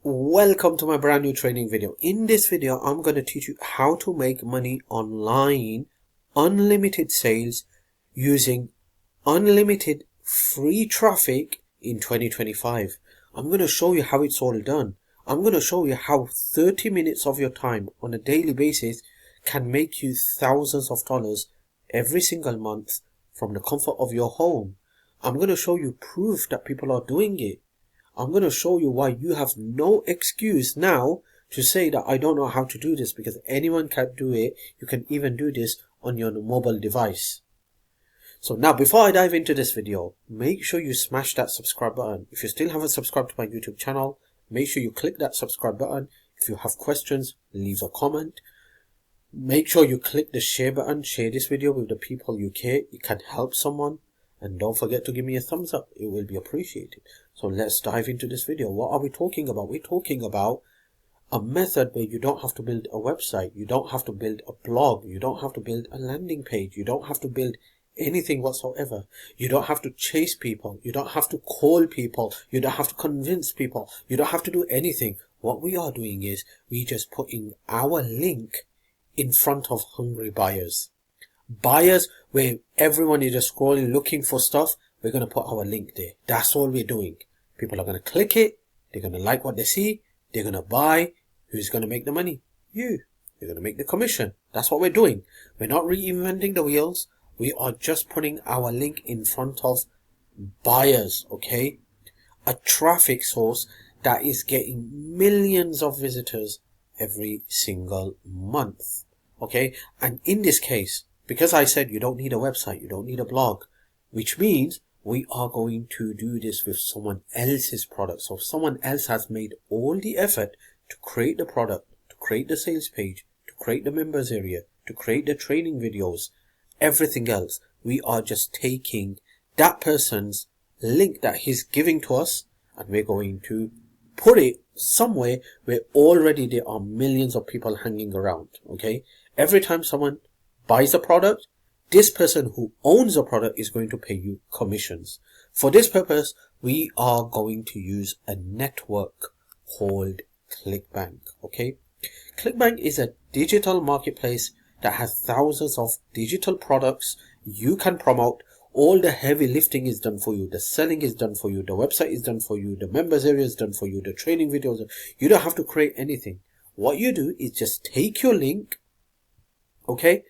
Welcome to my brand new training video. In this video, I'm going to teach you how to make money online, unlimited sales, using unlimited free traffic in 2025. I'm going to show you how it's all done. I'm going to show you how 30 minutes of your time on a daily basis can make you thousands of dollars every single month from the comfort of your home. I'm going to show you proof that people are doing it. I'm going to show you why you have no excuse now to say that I don't know how to do this, because anyone can do it. You can even do this on your mobile device. So now, before I dive into this video, make sure you smash that subscribe button. If you still haven't subscribed to my YouTube channel, make sure you click that subscribe button. If you have questions, leave a comment. Make sure you click the share button. Share this video with the people you care. It can help someone. And don't forget to give me a thumbs up. It will be appreciated. So let's dive into this video. What are we talking about? We're talking about a method where you don't have to build a website. You don't have to build a blog. You don't have to build a landing page. You don't have to build anything whatsoever. You don't have to chase people. You don't have to call people. You don't have to convince people. You don't have to do anything. What we are doing is we just putting our link in front of hungry buyers. Buyers where everyone is just scrolling looking for stuff, we're going to put our link there. That's all we're doing. People are going to click it. They're going to like what they see. They're going to buy. Who's going to make the money? You. You're going to make the commission. That's what we're doing. We're not reinventing the wheels. We are just putting our link in front of buyers, okay? A traffic source that is getting millions of visitors every single month, okay? And in this case, because I said you don't need a website, you don't need a blog, which means we are going to do this with someone else's product. So someone else has made all the effort to create the product, to create the sales page, to create the members area, to create the training videos, everything else. We are just taking that person's link that he's giving to us, and we're going to put it somewhere where already there are millions of people hanging around, okay? Every time someone buys a product, this person who owns the product is going to pay you commissions. For this purpose, we are going to use a network called ClickBank, okay? ClickBank is a digital marketplace that has thousands of digital products you can promote. All the heavy lifting is done for you. The selling is done for you. The website is done for you. The members area is done for you. The training videos. You don't have to create anything. What you do is just take your link, okay,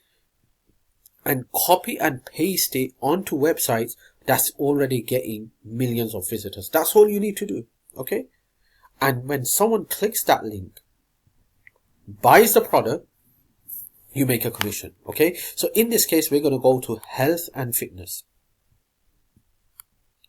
and copy and paste it onto websites that's already getting millions of visitors. That's all you need to do, okay? And when someone clicks that link, buys the product, you make a commission, okay? So in this case, we're going to go to health and fitness.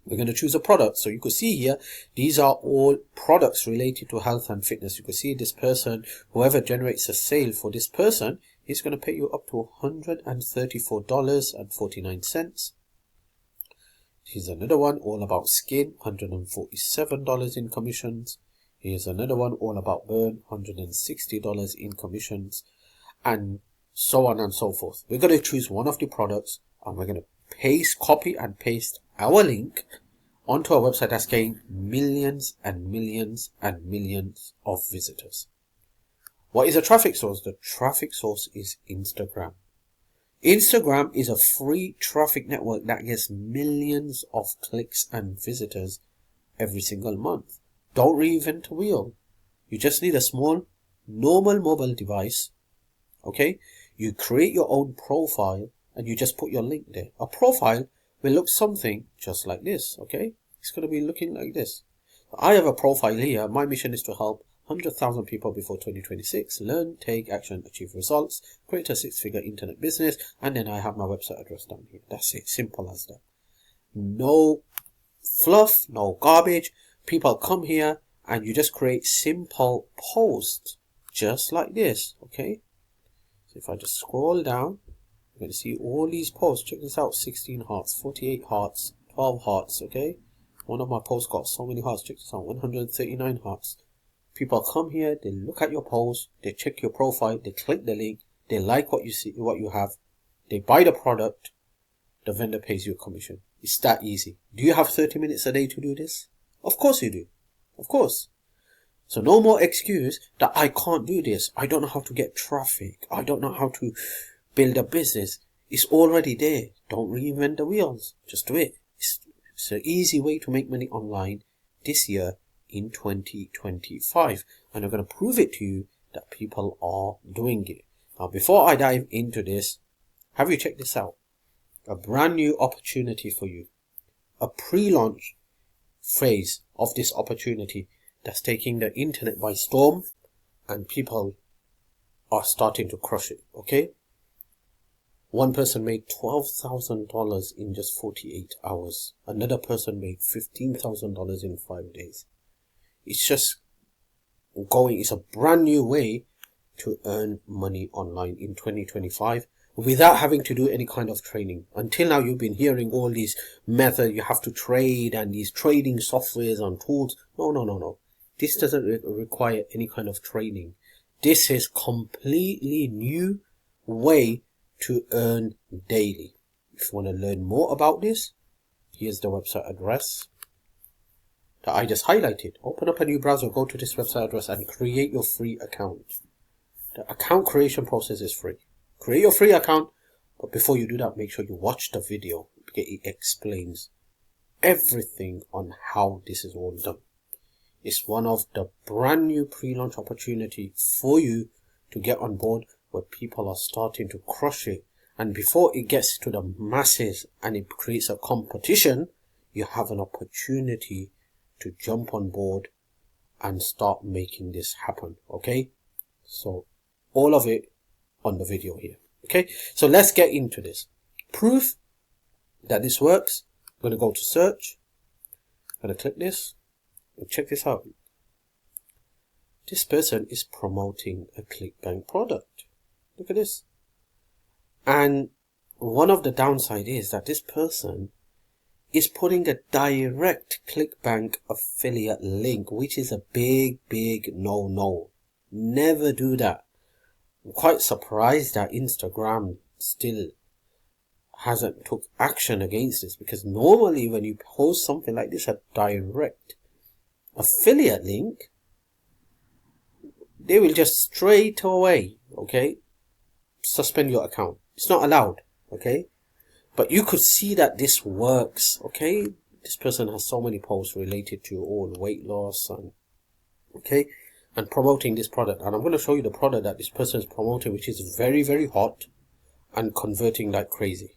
We're going to choose a product. So you could see here, these are all products related to health and fitness. You could see this person, whoever generates a sale for this person, is going to pay you up to $134.49. Here's another one all about skin, $147 in commissions. Here's another one all about burn, $160 in commissions, and so on and so forth. We're going to choose one of the products, and we're going to copy and paste our link onto a website that's getting millions and millions and millions of visitors. What is a traffic source? The traffic source is Instagram. Instagram is a free traffic network that gets millions of clicks and visitors every single month. Don't reinvent the wheel. You just need a small, normal mobile device, okay? You create your own profile and you just put your link there. A profile will look something just like this, okay? It's going to be looking like this. I have a profile here. My mission is to help 100,000 people before 2026 learn, take action, achieve results, create a six-figure internet business, and then I have my website address down here. That's it. Simple as that. No fluff, no garbage. People come here and you just create simple posts just like this, okay? So if I just scroll down, you're going to see all these posts. Check this out. 16 hearts, 48 hearts, 12 hearts, okay? One of my posts got so many hearts. Check this out. 139 hearts. People come here, they look at your post, they check your profile, they click the link, they like what you see, what you have, they buy the product, the vendor pays you a commission. It's that easy. Do you have 30 minutes a day to do this? Of course you do. Of course. So no more excuse that I can't do this. I don't know how to get traffic. I don't know how to build a business. It's already there. Don't reinvent the wheels. Just do it. It's an easy way to make money online this year in 2025. And I'm going to prove it to you that people are doing it. Now, before I dive into this, have you checked this out? A brand new opportunity for you. A pre-launch phase of this opportunity that's taking the internet by storm, and people are starting to crush it, okay? One person made $12,000 in just 48 hours. Another person made $15,000 in 5 days. It's just it's a brand new way to earn money online in 2025 without having to do any kind of training. Until now, you've been hearing all these methods, you have to trade, and these trading softwares and tools. No. This doesn't require any kind of training. This is completely new way to earn daily. If you want to learn more about this, here's the website address that I just highlighted. Open up a new browser, go to this website address and create your free account. The account creation process is free. Create your free account, but before you do that, make sure you watch the video because it explains everything on how this is all done. It's one of the brand new pre-launch opportunity for you to get on board where people are starting to crush it. And before it gets to the masses and it creates a competition, you have an opportunity to jump on board and start making this happen. Okay? So all of it on the video here. Okay? So let's get into this. Proof that this works. I'm going to go to search. I'm going to click this. And check this out. This person is promoting a ClickBank product. Look at this. And one of the downside is that this person is putting a direct ClickBank affiliate link, which is a big no. Never do that. I'm quite surprised that Instagram still hasn't took action against this, because normally when you post something like this, a direct affiliate link, they will just straight away, okay, suspend your account. It's not allowed, okay? But you could see that this works, okay? This person has so many posts related to all weight loss and, okay, and promoting this product. And I'm going to show you the product that this person is promoting, which is very hot and converting like crazy.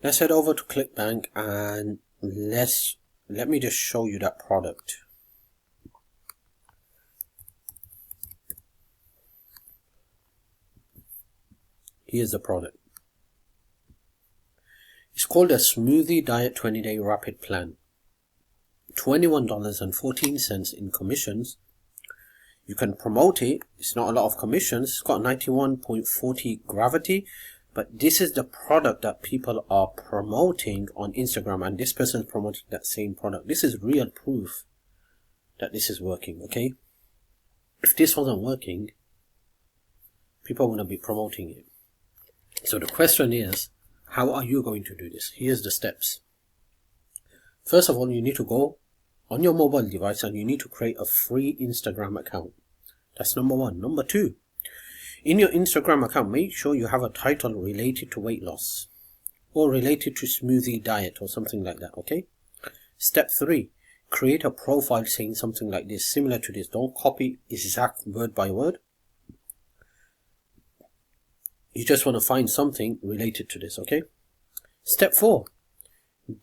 Let's head over to ClickBank and let me just show you that product. Here's the product. It's called a Smoothie Diet 20-Day Rapid Plan. $21.14 in commissions. You can promote it. It's not a lot of commissions. It's got 91.40 gravity. But this is the product that people are promoting on Instagram, and this person is promoting that same product. This is real proof that this is working, okay? If this wasn't working, people wouldn't be promoting it. So the question is, how are you going to do this? Here's the steps. First of all, you need to go on your mobile device and you need to create a free Instagram account. That's number one. Number two, in your Instagram account, make sure you have a title related to weight loss or related to smoothie diet or something like that, okay? Step 3, create a profile saying something like this, similar to this. Don't copy exact word by word. You just want to find something related to this, okay? Step 4,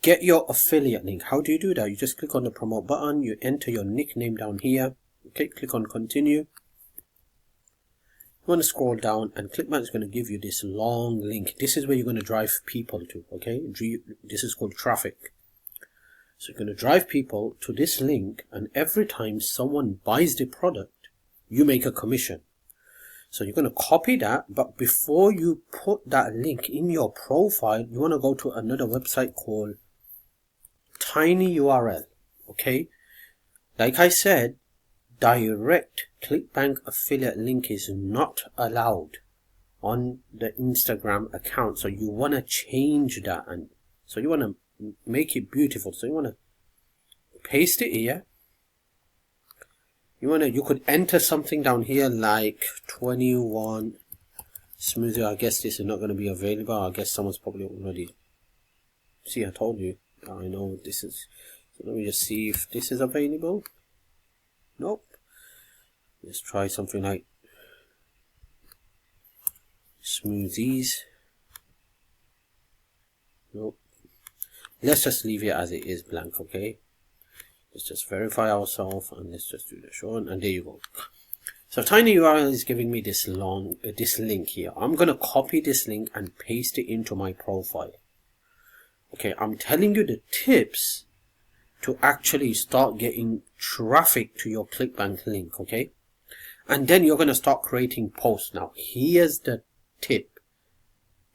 get your affiliate link. How do you do that? You just click on the promote button, you enter your nickname down here, okay? Click on continue. You want to scroll down and ClickBank is going to give you this long link. This is where you're going to drive people to, okay? This is called traffic. So you're going to drive people to this link, and every time someone buys the product, you make a commission. So you're going to copy that, but before you put that link in your profile, you want to go to another website called TinyURL, okay? Like I said, direct ClickBank affiliate link is not allowed on the Instagram account. So you want to change that, and so you want to make it beautiful. So you want to paste it here, you could enter something down here like 21 smoothie. I guess this is not going to be available. I guess someone's probably already, see, I told you, I know this is. So let me just see if this is available. Nope. Let's try something like smoothies. Nope. Let's just leave it as it is blank, okay? Let's just verify ourselves and let's just do the show, and there you go. So TinyURL is giving me this link here. I'm gonna copy this link and paste it into my profile. Okay, I'm telling you the tips to actually start getting traffic to your ClickBank link, okay? And then you're gonna start creating posts. Now, here's the tip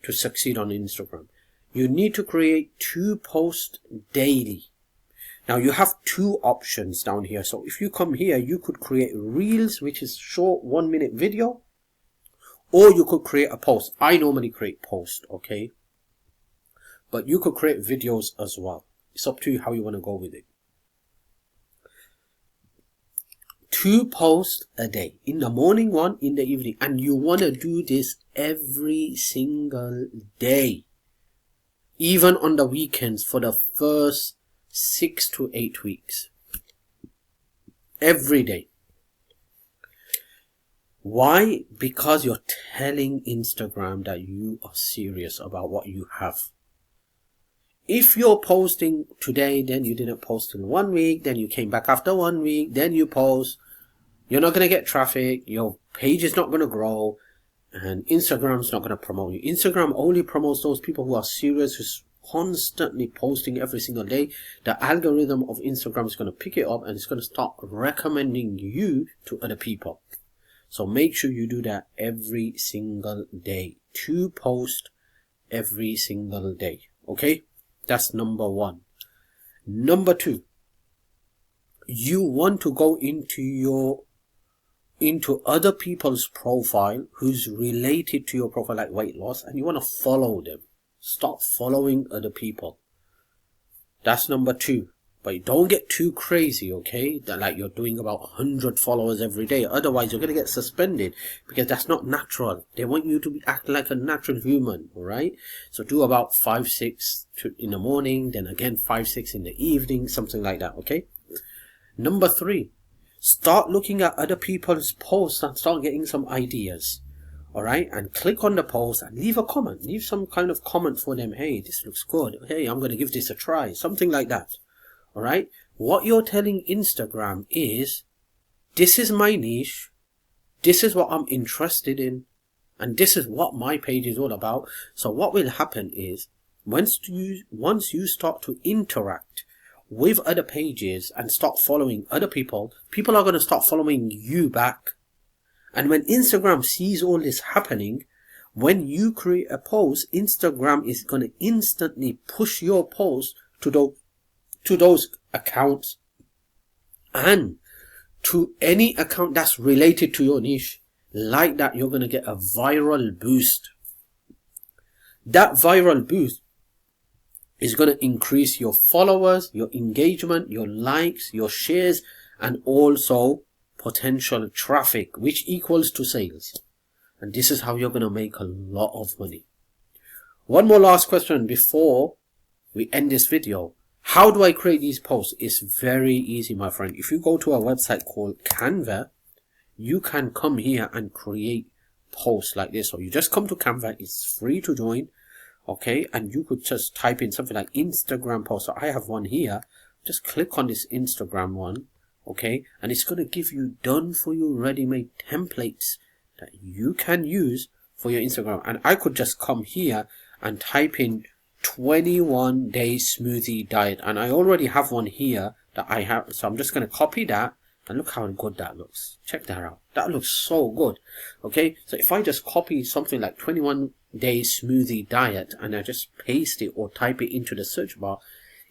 to succeed on Instagram. You need to create 2 posts daily. Now you have 2 options down here. So if you come here, you could create reels, which is short 1-minute video, or you could create a post. I normally create post, okay? But you could create videos as well. It's up to you how you want to go with it. 2 posts a day. In the morning, 1 in the evening. And you want to do this every single day. Even on the weekends for the first 6 to 8 weeks. Every day. Why? Because you're telling Instagram that you are serious about what you have. If you're posting today, then you didn't post in 1 week, then you came back after 1 week, then you post, you're not going to get traffic, your page is not going to grow, and Instagram's not going to promote you. Instagram only promotes those people who are serious, who's constantly posting every single day. The algorithm of Instagram is going to pick it up and it's going to start recommending you to other people. So make sure you do that every single day. 2 posts every single day. Okay? That's number 1. Number 2. You want to go into other people's profile who's related to your profile, like weight loss, and you want to follow them. Stop following other people. That's number 2. But don't get too crazy, okay? That like you're doing about 100 followers every day. Otherwise, you're going to get suspended because that's not natural. They want you to act like a natural human, all right? So do about 5, 6 in the morning, then again 5, 6 in the evening, something like that, okay? Number 3, start looking at other people's posts and start getting some ideas. Alright, and click on the post and leave a comment. Leave some kind of comment for them. Hey, this looks good. Hey, I'm going to give this a try. Something like that. Alright, what you're telling Instagram is, this is my niche. This is what I'm interested in. And this is what my page is all about. So what will happen is, once you start to interact with other pages and start following other people, people are going to start following you back. And when Instagram sees all this happening, when you create a post, Instagram is going to instantly push your post to those accounts and to any account that's related to your niche. Like that, you're going to get a viral boost. That viral boost is going to increase your followers, your engagement, your likes, your shares, and also potential traffic, which equals to sales. And this is how you're going to make a lot of money. One more last question before we end this video. How do I create these posts? It's very easy, my friend. If you go to a website called Canva, you can come here and create posts like this. So you just come to Canva. It's free to join. Okay. And you could just type in something like Instagram post. So I have one here. Just click on this Instagram one. Okay, and it's going to give you done for you ready-made templates that you can use for your Instagram. And I could just come here and type in 21-day smoothie diet, and I already have one here that I have, so I'm just going to copy that, and look how good that looks. Check that out. That looks so good. Okay, so if I just copy something like 21-day smoothie diet and I just paste it or type it into the search bar,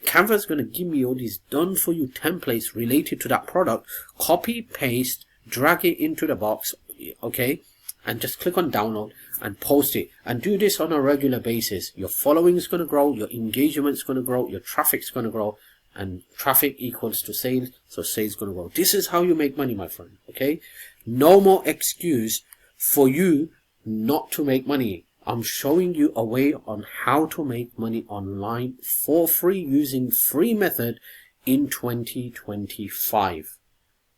Canva is going to give me all these done for you templates related to that product. Copy, paste, drag it into the box, okay, and just click on download and post it. And do this on a regular basis. Your following is going to grow, your engagement is going to grow, your traffic is going to grow, and traffic equals to sales, so sales going to grow. This is how you make money, my friend. Okay, no more excuse for you not to make money. I'm showing you a way on how to make money online for free using free method in 2025.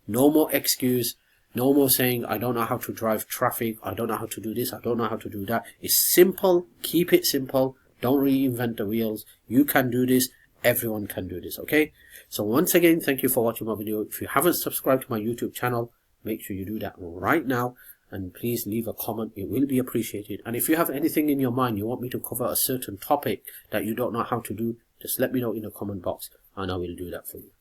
No more excuse. No more saying, I don't know how to drive traffic. I don't know how to do this. I don't know how to do that. It's simple. Keep it simple. Don't reinvent the wheels. You can do this. Everyone can do this. Okay. So once again, thank you for watching my video. If you haven't subscribed to my YouTube channel, make sure you do that right now. And please leave a comment. It will be appreciated. And if you have anything in your mind, you want me to cover a certain topic that you don't know how to do, just let me know in the comment box and I will do that for you.